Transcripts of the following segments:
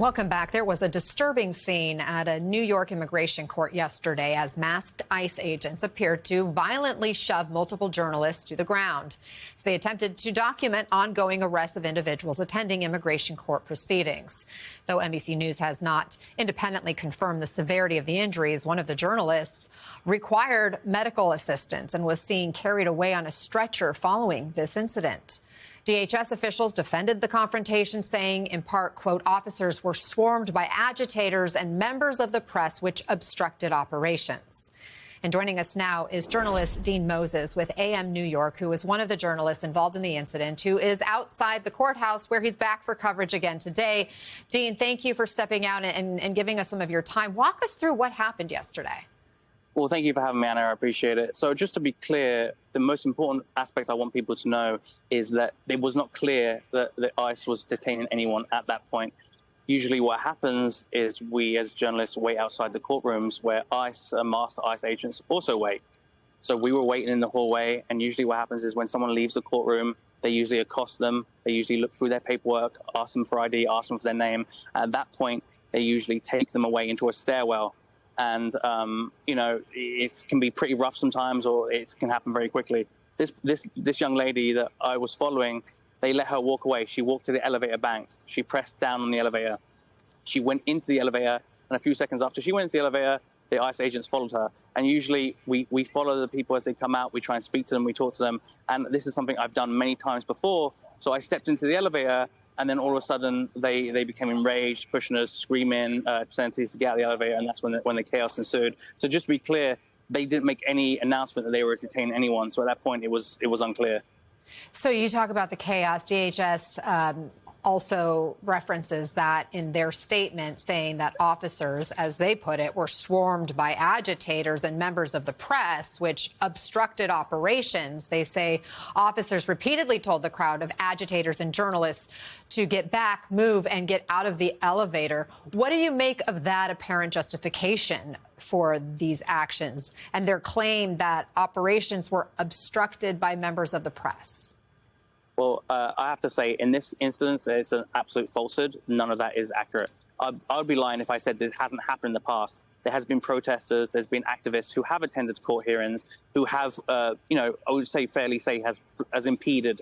Welcome back. There was a disturbing scene at a New York immigration court yesterday as masked ICE agents appeared to violently shove multiple journalists to the ground as they attempted to document ongoing arrests of individuals attending immigration court proceedings. Though NBC News has not independently confirmed the severity of the injuries, one of the journalists required medical assistance and was seen carried away on a stretcher following this incident. DHS officials defended the confrontation, saying, in part, quote, officers were swarmed by agitators and members of the press, which obstructed operations. And joining us now is journalist Dean Moses with AM New York, who is one of the journalists involved in the incident, who is outside the courthouse where he's back for coverage again today. Dean, thank you for stepping out and giving us some of your time. Walk us through what happened yesterday. Well, thank you for having me, Anna. I appreciate it. So just to be clear, the most important aspect I want people to know is that it was not clear that ICE was detaining anyone at that point. Usually what happens is we as journalists wait outside the courtrooms where ICE, master ICE agents also wait. So we were waiting in the hallway, and usually what happens is when someone leaves the courtroom, they usually accost them. They usually look through their paperwork, ask them for ID, ask them for their name. At that point, they usually take them away into a stairwell. And, you know, it can be pretty rough sometimes, or it can happen very quickly. This young lady that I was following, they let her walk away. She walked to the elevator bank. She pressed down on the elevator. She went into the elevator, and a few seconds after she went into the elevator, the ICE agents followed her. And usually we follow the people as they come out. We try and speak to them. We talk to them. And this is something I've done many times before. So I stepped into the elevator, and then all of a sudden, they became enraged, pushing us, screaming, obscenities to get out of the elevator, and that's when the chaos ensued. So just to be clear, they didn't make any announcement that they were detaining anyone. So at that point, it was unclear. So you talk about the chaos. DHS also references that in their statement, saying that officers, as they put it, were swarmed by agitators and members of the press, which obstructed operations. They say officers repeatedly told the crowd of agitators and journalists to get back, move, and get out of the elevator. What do you make of that apparent justification for these actions and their claim that operations were obstructed by members of the press? Well, I have to say, in this instance, it's an absolute falsehood. None of that is accurate. I would be lying if I said this hasn't happened in the past. There has been protesters, there's been activists who have attended court hearings, who have, you know, I would say fairly say has impeded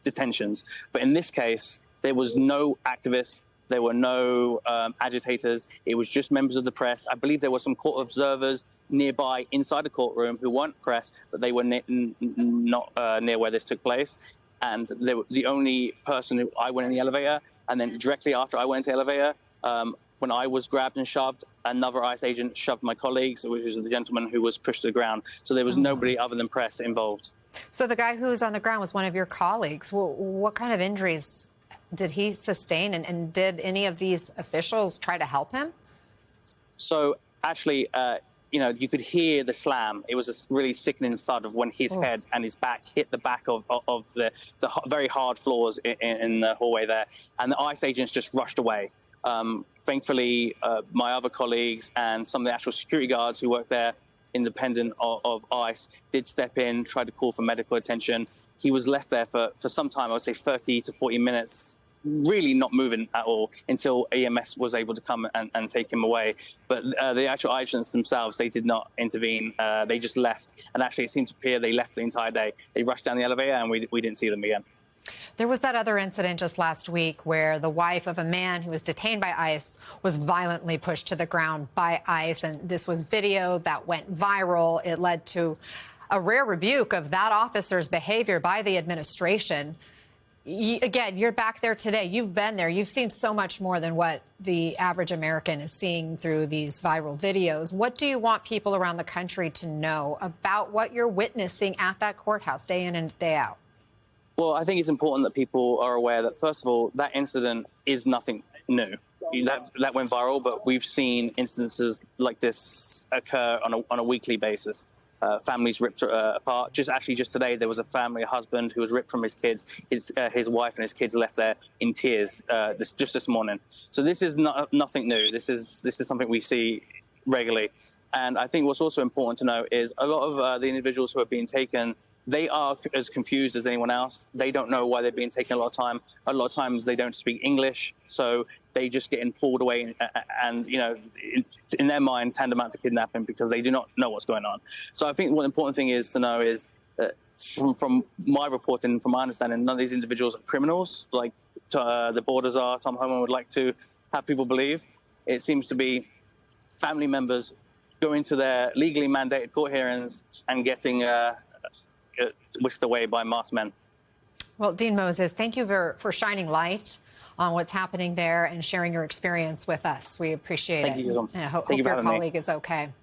detentions. But in this case, there was no activists. There were no agitators. It was just members of the press. I believe there were some court observers nearby inside the courtroom who weren't press, but they were not near where this took place. And they were the only person who I went in the elevator. And then directly after I went into the elevator, when I was grabbed and shoved, another ICE agent shoved my colleagues, which was the gentleman who was pushed to the ground. So there was nobody other than press involved. So the guy who was on the ground was one of your colleagues. Well, what kind of injuries did he sustain? And did any of these officials try to help him? So actually, you know, you could hear the slam. It was a really sickening thud of when his head and his back hit the back of the very hard floors in the hallway there. And the ICE agents just rushed away. Thankfully, my other colleagues and some of the actual security guards who worked there, independent of ICE, did step in, tried to call for medical attention. He was left there for some time, I would say 30 to 40 minutes, really not moving at all until EMS was able to come and take him away. But the actual agents themselves, they did not intervene. They just left. And actually, it seemed to appear they left the entire day. They rushed down the elevator and we didn't see them again. There was that other incident just last week where the wife of a man who was detained by ICE was violently pushed to the ground by ICE. And this was video that went viral. It led to a rare rebuke of that officer's behavior by the administration. Again, you're back there today. You've been there. You've seen so much more than what the average American is seeing through these viral videos. What do you want people around the country to know about what you're witnessing at that courthouse day in and day out? Well, I think it's important that people are aware that, first of all, that incident is nothing new. That went viral, but we've seen instances like this occur on a weekly basis. Families ripped apart. Just today, there was a family, a husband who was ripped from his kids. His wife and his kids left there in tears just this morning. So this is nothing new. This is something we see regularly. And I think what's also important to know is a lot of the individuals who are being taken they are as confused as anyone else. They don't know why they're being taken a lot of time. A lot of times they don't speak English, so they just getting pulled away and in their mind, tantamount to kidnapping because they do not know what's going on. So I think one important thing is to know is from my reporting, from my understanding, none of these individuals are criminals like the borders are. Tom Homan would like to have people believe. It seems to be family members going to their legally mandated court hearings and getting whisked away by masked men. Well, Dean Moses, thank you for shining light on what's happening there and sharing your experience with us. We appreciate it. Thank you. I hope your colleague is okay.